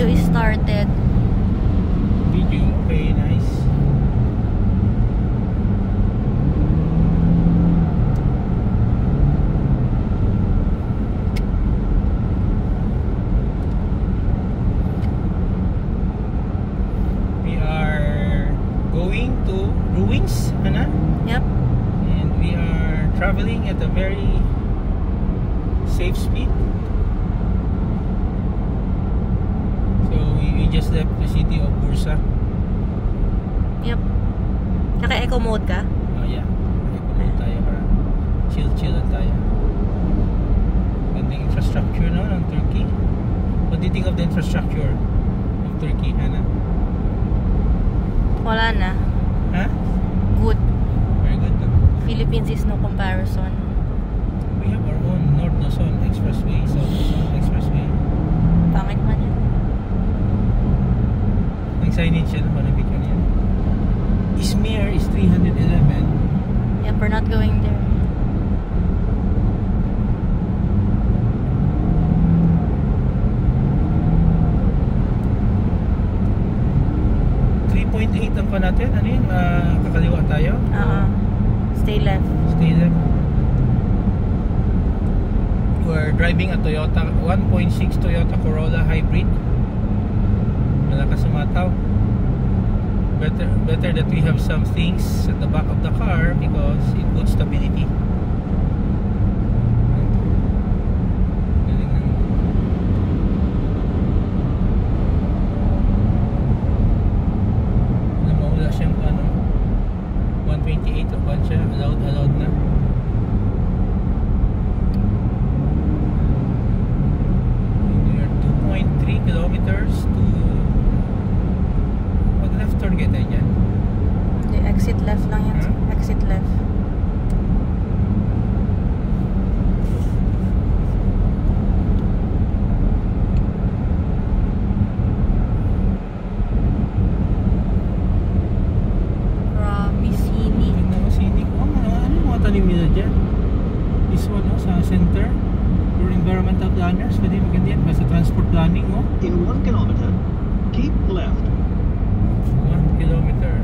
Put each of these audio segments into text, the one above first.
video is started. Video, okay, nice. We are going to Ruins, Hannah? Yep. And we are traveling at a very safe speed. So we just left the city of Bursa. Yep. Naka-eco mode ka? Oh yeah, nag-eco tayo para chill lang tayo. Gandang infrastructure no ng Turkey. What do you think of the infrastructure of Turkey, Hannah? Wala na. Huh? Good. Very good. No? Philippines is no comparison. We have our own North Luzon Expressway, South Luzon Expressway. Pangit man yan. Ang signage yan, panabik yun yan. Izmir is 311. Yep, we're not going there. Ang pa natin, ano yun? Kakaliwa tayo? Stay left. Stay left. We're driving a Toyota 1.6 Toyota Corolla Hybrid. Malakas sumataw. Better that we have some things at the back of the car because it good stability. Siyang 128 o ba siya? Allowed na. We are 2.3 kilometers to mag left turn kita dyan. Hindi, exit left lang yan. Exit left. Tanim nila dyan. This one sa center for environmental planners. Pwede maganda yan sa transport planning. In 1 kilometer, keep left. 1 kilometer.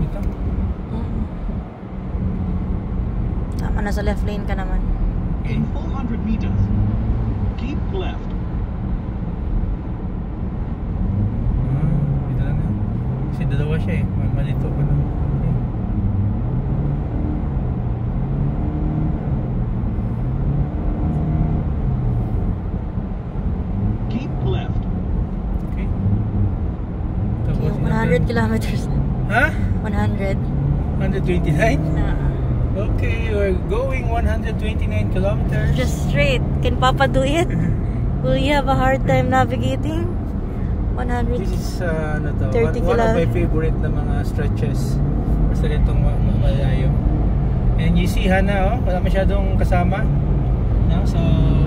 Ito. Tama, nasa left lane ka naman. In 400 meters, keep left. Kasi dalawa siya malito pa lang. Keep left. Okay. Okay, 100 kilometers. Ha? 100. 129? Okay, we're going 129 kilometers. Just straight. Can Papa do it? Will you have a hard time navigating? 100. This is one of my favorite na mga stretches. Basta itong malayo. And you see Hannah, wala masyadong kasama. No? So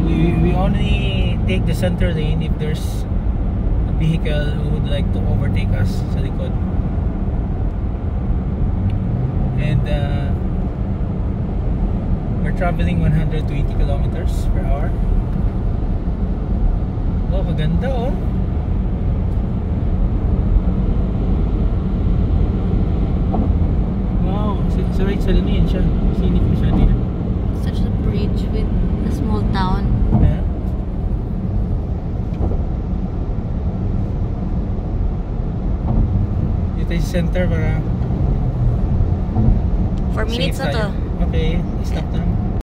we only take the center lane if there's a vehicle who would like to overtake us sa likod. And we're traveling 120 kilometers per hour. Oh, kaganda oh. Sa right side na yan siya. Scenic mo siya din. Such a bridge with a small town. Yeah. Dito yung center para 4 minutes na to. Okay, stop na.